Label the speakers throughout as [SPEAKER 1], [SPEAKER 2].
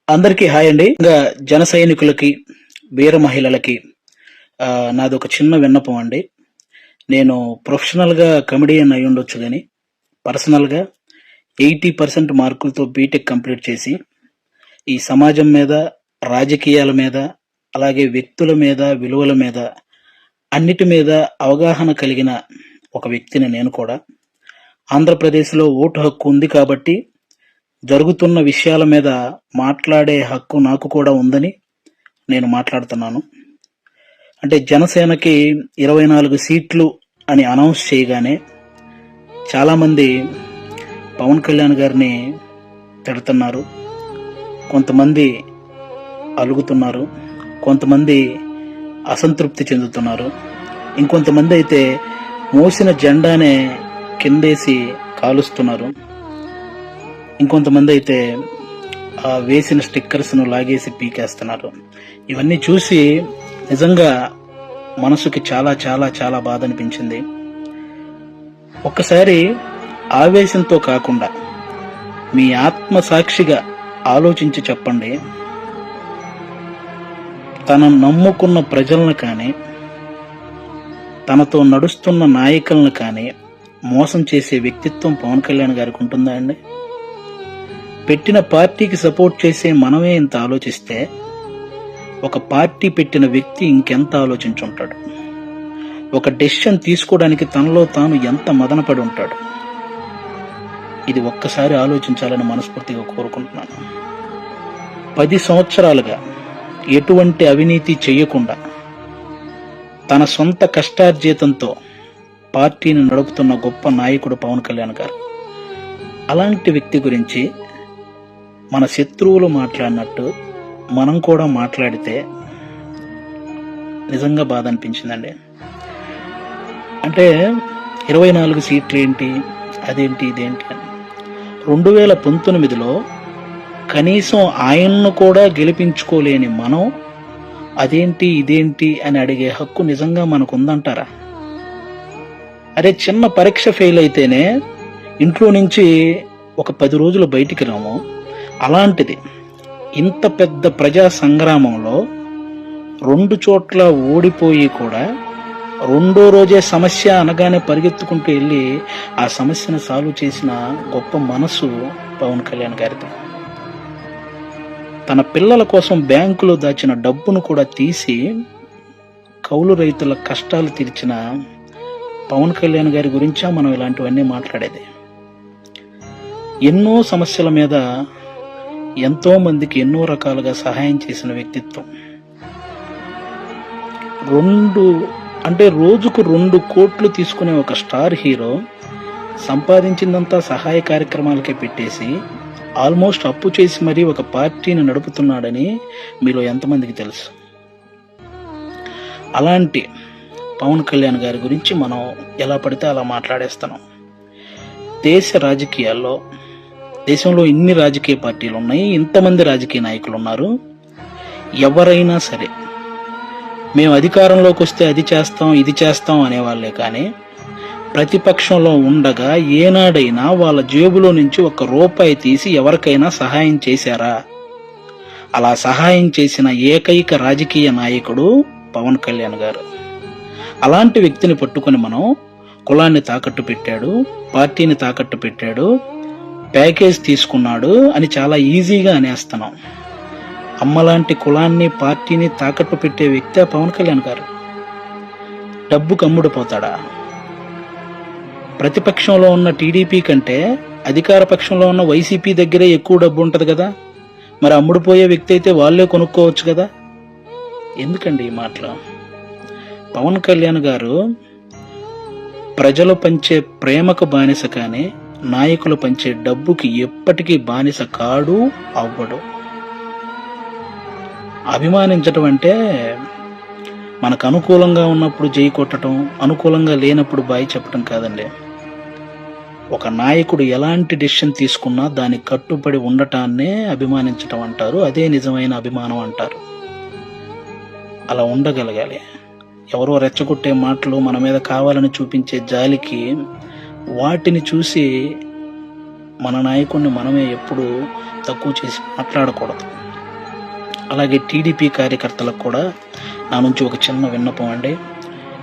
[SPEAKER 1] అందరికీ హాయ్ అండి. ఇంకా జన సైనికులకి, వీర మహిళలకి నాదొక చిన్న విన్నపం అండి. నేను ప్రొఫెషనల్‌గా కమెడియన్ అయ్యుండొచ్చు గానీ, పర్సనల్‌గా 80% మార్కులతో బీటెక్ కంప్లీట్ చేసి, ఈ సమాజం మీద, రాజకీయాల మీద, అలాగే వ్యక్తుల మీద, విలువల మీద, అన్నిటి మీద అవగాహన కలిగిన ఒక వ్యక్తిని నేను కూడా. ఆంధ్రప్రదేశ్‌లో ఓటు హక్కు ఉంది కాబట్టి జరుగుతున్న విషయాల మీద మాట్లాడే హక్కు నాకు కూడా ఉందని నేను మాట్లాడుతున్నాను. అంటే జనసేనకి 24 సీట్లు అని అనౌన్స్ చేయగానే చాలామంది పవన్ కళ్యాణ్ గారిని తిడుతున్నారు. కొంతమంది అలుగుతున్నారు. కొంతమంది అసంతృప్తి చెందుతున్నారు. ఇంకొంతమంది అయితే మోసిన జెండానే కిందేసి కాలుస్తున్నారు. ఇంకొంతమంది అయితే వేసిన స్టిక్కర్స్ను లాగేసి పీకేస్తున్నారు. ఇవన్నీ చూసి నిజంగా మనసుకి చాలా చాలా చాలా బాధ అనిపించింది. ఒక్కసారి ఆవేశంతో కాకుండా మీ ఆత్మసాక్షిగా ఆలోచించి చెప్పండి. తను నమ్ముకున్న ప్రజలను కానీ, తనతో నడుస్తున్న నాయకులను కానీ మోసం చేసే వ్యక్తిత్వం పవన్ కళ్యాణ్ గారికి ఉంటుందా అండి? పెట్టిన పార్టీకి సపోర్ట్ చేసే మనమే ఇంత ఆలోచిస్తే ఒక పార్టీ పెట్టిన వ్యక్తి ఇంకెంత ఆలోచించుంటాడు? ఒక డెసిషన్ తీసుకోవడానికి తనలో తాను ఎంత మదనపడి ఉంటాడు? ఇది ఒక్కసారి ఆలోచించాలని మనస్ఫూర్తిగా కోరుకుంటున్నాను. 10 సంవత్సరాలుగా ఎటువంటి అవినీతి చేయకుండా తన సొంత కష్టార్జితంతో పార్టీని నడుపుతున్న గొప్ప నాయకుడు పవన్ కళ్యాణ్ గారు. అలాంటి వ్యక్తి గురించి మన శత్రువులు మాట్లాడినట్టు మనం కూడా మాట్లాడితే నిజంగా బాధ అనిపించిందండి. అంటే 24 సీట్లు ఏంటి, అదేంటి, ఇదేంటి అని 2019లో కనీసం ఆయన్ను కూడా గెలిపించుకోలేని మనం అదేంటి, ఇదేంటి అని అడిగే హక్కు నిజంగా మనకు ఉందంటారా? అరే, చిన్న పరీక్ష ఫెయిల్ అయితేనే ఇంట్లో నుంచి ఒక 10 రోజులు బయటికి రాము. అలాంటిది ఇంత పెద్ద ప్రజా సంగ్రామంలో 2 చోట్ల ఓడిపోయి కూడా రెండో రోజే సమస్య అనగానే పరిగెత్తుకుంటూ వెళ్ళి ఆ సమస్యను సాల్వ్ చేసిన గొప్ప మనసు పవన్ కళ్యాణ్ గారిది. తన పిల్లల కోసం బ్యాంకులో దాచిన డబ్బును కూడా తీసి కౌలు రైతుల కష్టాలు తీర్చిన పవన్ కళ్యాణ్ గారి గురించా మనం ఇలాంటివన్నీ మాట్లాడేది. ఎన్నో సమస్యల మీద ఎంతో మందికి ఎన్నో రకాలుగా సహాయం చేసిన వ్యక్తిత్వం. రోజుకు 2 కోట్లు తీసుకునే ఒక స్టార్ హీరో సంపాదించిందంతా సహాయ కార్యక్రమాలకే పెట్టేసి ఆల్మోస్ట్ అప్పు చేసి మరీ ఒక పార్టీని నడుపుతున్నాడని మీలో ఎంతమందికి తెలుసు? అలాంటి పవన్ కళ్యాణ్ గారి గురించి మనం ఎలా పడితే అలా మాట్లాడేస్తున్నాం. దేశంలో ఇన్ని రాజకీయ పార్టీలు ఉన్నాయి, ఇంతమంది రాజకీయ నాయకులు ఉన్నారు. ఎవరైనా సరే మేము అధికారంలోకి వస్తే అది చేస్తాం, ఇది చేస్తాం అనేవాళ్లే కానీ ప్రతిపక్షంలో ఉండగా ఏనాడైనా వాళ్ళ జేబులో నుంచి 1 రూపాయి తీసి ఎవరికైనా సహాయం చేశారా? అలా సహాయం చేసిన ఏకైక రాజకీయ నాయకుడు పవన్ కళ్యాణ్ గారు. అలాంటి వ్యక్తిని పట్టుకొని మనం కులాన్ని తాకట్టు పెట్టాడు, పార్టీని తాకట్టు పెట్టాడు, ప్యాకేజ్ తీసుకున్నాడు అని చాలా ఈజీగా అనేస్తున్నాం. అమ్మలాంటి కులాన్ని, పార్టీని తాకట్టు పెట్టే వ్యక్తి పవన్ కళ్యాణ్ గారు. డబ్బుకు అమ్ముడుపోతాడా? ప్రతిపక్షంలో ఉన్న టీడీపీ కంటే అధికార పక్షంలో ఉన్న వైసీపీ దగ్గరే ఎక్కువ డబ్బు ఉంటది కదా. మరి అమ్ముడుపోయే వ్యక్తి అయితే వాళ్ళే కొనుక్కోవచ్చు కదా. ఎందుకండి ఈ మాటలు? పవన్ కళ్యాణ్ గారు ప్రజలు పంచే ప్రేమకు బానిస కానీ నాయకులు పంచే డబ్బుకి ఎప్పటికీ బానిస కాడు, అవ్వడు. అభిమానించటం అంటే మనకు అనుకూలంగా ఉన్నప్పుడు జై కొట్టడం, అనుకూలంగా లేనప్పుడు బాయ్ చెప్పడం కాదండి. ఒక నాయకుడు ఎలాంటి డెసిషన్ తీసుకున్నా దానికి కట్టుబడి ఉండటాన్నే అభిమానించటం అంటారు. అదే నిజమైన అభిమానం అంటారు. అలా ఉండగలగాలి. ఎవరో రెచ్చగొట్టే మాటలు, మన మీద కావాలని చూపించే జాలికి వాటిని చూసి మన నాయకుడిని మనమే ఎప్పుడు తక్కువ చేసి మాట్లాడకూడదు. అలాగే టీడీపీ కార్యకర్తలకు కూడా నా నుంచి ఒక చిన్న విన్నపం అండి.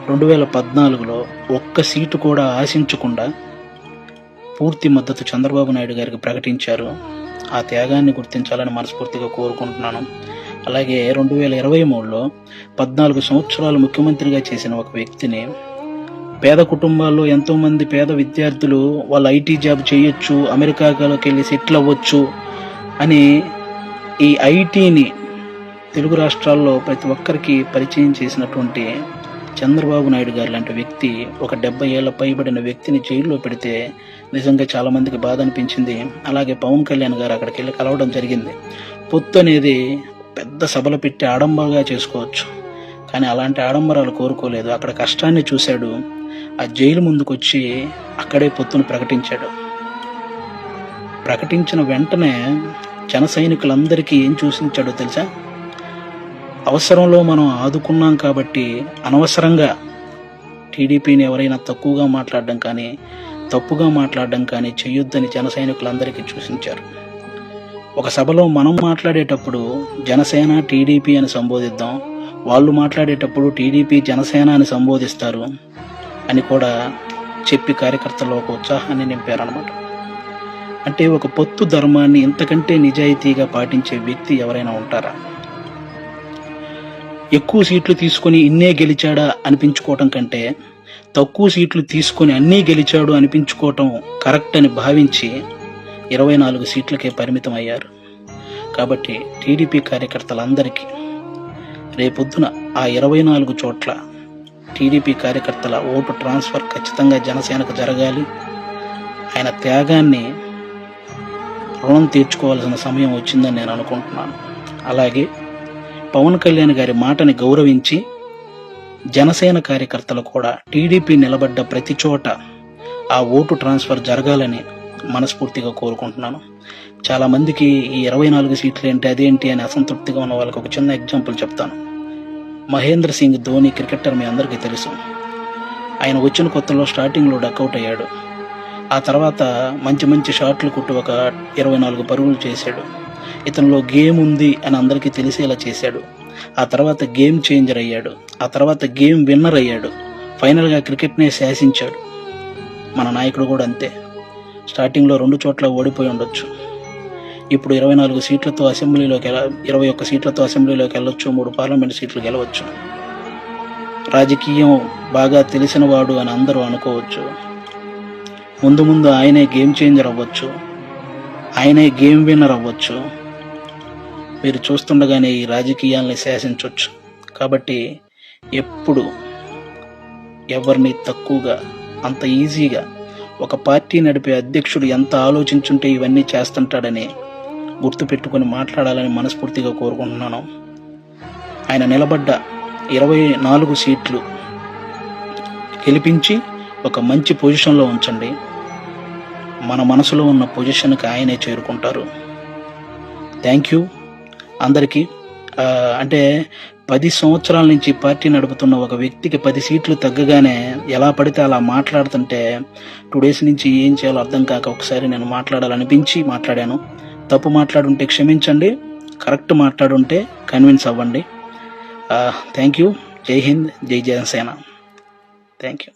[SPEAKER 1] 2014లో ఒక్క సీటు కూడా ఆశించకుండా పూర్తి మద్దతు చంద్రబాబు నాయుడు గారికి ప్రకటించారు. ఆ త్యాగాన్ని గుర్తించాలని మనస్ఫూర్తిగా కోరుకుంటున్నాను. అలాగే 2023లో 14 సంవత్సరాలు ముఖ్యమంత్రిగా చేసిన ఒక వ్యక్తిని, పేద కుటుంబాల్లో ఎంతోమంది పేద విద్యార్థులు వాళ్ళు ఐటీ జాబ్ చేయొచ్చు, అమెరికాలోకి వెళ్ళి సెటిల్ అవ్వచ్చు అని ఈ ఐటీని తెలుగు రాష్ట్రాల్లో ప్రతి ఒక్కరికి పరిచయం చేసినటువంటి చంద్రబాబు నాయుడు గారు లాంటి వ్యక్తి ఒక 70 ఏళ్ల పైబడిన వ్యక్తిని జైల్లో పెడితే నిజంగా చాలామందికి బాధ అనిపించింది. అలాగే పవన్ కళ్యాణ్ గారు అక్కడికి వెళ్ళి కలవడం జరిగింది. పొత్తు అనేది పెద్ద సభలు పెట్టి ఆడంబరంగా చేసుకోవచ్చు, కానీ అలాంటి ఆడంబరాలు కోరుకోలేదు. అక్కడ కష్టాన్ని చూశాడు. ఆ జైలు ముందుకొచ్చి అక్కడే పొత్తును ప్రకటించాడు. ప్రకటించిన వెంటనే జన సైనికులందరికీ ఏం చూసించాడో తెలుసా? అవసరంలో మనం ఆదుకున్నాం కాబట్టి అనవసరంగా టీడీపీని ఎవరైనా తక్కువగా మాట్లాడడం కానీ తప్పుగా మాట్లాడడం కానీ చేయొద్దని జన సైనికులందరికీ సూచించారు. ఒక సభలో మనం మాట్లాడేటప్పుడు జనసేన టీడీపీ అని సంబోధిద్దాం, వాళ్ళు మాట్లాడేటప్పుడు టీడీపీ జనసేన అని సంబోధిస్తారు అని కూడా చెప్పి కార్యకర్తల్లో ఒక ఉత్సాహాన్ని నింపారనమాట. అంటే ఒక పొత్తు ధర్మాన్ని ఇంతకంటే నిజాయితీగా పాటించే వ్యక్తి ఎవరైనా ఉంటారా? ఎక్కువ సీట్లు తీసుకొని ఇన్నే గెలిచాడా అనిపించుకోవటం కంటే తక్కువ సీట్లు తీసుకొని అన్నీ గెలిచాడు అనిపించుకోవటం కరెక్ట్ అని భావించి 24 సీట్లకే పరిమితం అయ్యారు. కాబట్టి టీడీపీ కార్యకర్తలందరికీ రేపొద్దున ఆ 24 చోట్ల టీడీపీ కార్యకర్తల ఓటు ట్రాన్స్ఫర్ ఖచ్చితంగా జనసేనకు జరగాలి. ఆయన త్యాగాన్ని రుణం తీర్చుకోవాల్సిన సమయం వచ్చిందని నేను అనుకుంటున్నాను. అలాగే పవన్ కళ్యాణ్ గారి మాటని గౌరవించి జనసేన కార్యకర్తలు కూడా టీడీపీ నిలబడ్డ ప్రతి చోట ఆ ఓటు ట్రాన్స్ఫర్ జరగాలని మనస్ఫూర్తిగా కోరుకుంటున్నాను. చాలామందికి ఈ 24 సీట్లు ఏంటి అదేంటి అని అసంతృప్తిగా ఉన్న వాళ్ళకి ఒక చిన్న ఎగ్జాంపుల్ చెప్తాను. మహేంద్ర సింగ్ ధోని క్రికెటర్ మీ అందరికీ తెలుసు. ఆయన వచ్చిన కొత్తలో స్టార్టింగ్లో డక్అవుట్ అయ్యాడు. ఆ తర్వాత మంచి మంచి షాట్లు కొట్టి ఒక 24 పరుగులు చేశాడు. ఇతనిలో గేమ్ ఉంది అని అందరికీ తెలిసేలా చేశాడు. ఆ తర్వాత గేమ్ చేంజర్ అయ్యాడు. ఆ తర్వాత గేమ్ విన్నర్ అయ్యాడు. ఫైనల్గా క్రికెట్నే శాసించాడు. మన నాయకుడు కూడా అంతే. స్టార్టింగ్లో 2 చోట్ల ఓడిపోయి ఉండొచ్చు. ఇప్పుడు 24 సీట్లతో అసెంబ్లీలోకి 21 సీట్లతో అసెంబ్లీలోకి వెళ్ళొచ్చు, 3 పార్లమెంట్ సీట్లు గెలవచ్చు. రాజకీయం బాగా తెలిసినవాడు అని అందరూ అనుకోవచ్చు. ముందు ముందు ఆయనే గేమ్ చేంజర్ అవ్వచ్చు, ఆయనే గేమ్ విన్నర్ అవ్వచ్చు. మీరు చూస్తుండగానే ఈ రాజకీయాల్ని శాసించవచ్చు. కాబట్టి ఎప్పుడు ఎవరిని తక్కువగా అంత ఈజీగా ఒక పార్టీ నడిపే అధ్యక్షుడు ఎంత ఆలోచించుంటే ఇవన్నీ చేస్తుంటాడని గుర్తుపెట్టుకొని మాట్లాడాలని మనస్ఫూర్తిగా కోరుకుంటున్నాను. ఆయన నిలబడ్డ 24 సీట్లు గెలిపించి ఒక మంచి పొజిషన్లో ఉంచండి. మన మనసులో ఉన్న పొజిషన్కి ఆయనే చేరుకుంటారు. థ్యాంక్ యూ అందరికీ. అంటే 10 సంవత్సరాల నుంచి పార్టీ నడుపుతున్న ఒక వ్యక్తికి 10 సీట్లు తగ్గగానే ఎలా పడితే అలా మాట్లాడుతుంటే 2 డేస్ నుంచి ఏం చేయాలో అర్థం కాక ఒకసారి నేను మాట్లాడాలనిపించి మాట్లాడాను. తప్పు మాట్లాడుంటే క్షమించండి, కరెక్ట్ మాట్లాడుంటే కన్విన్స్ అవ్వండి. Thank you. జై హింద్, జై జనసేన. Thank you.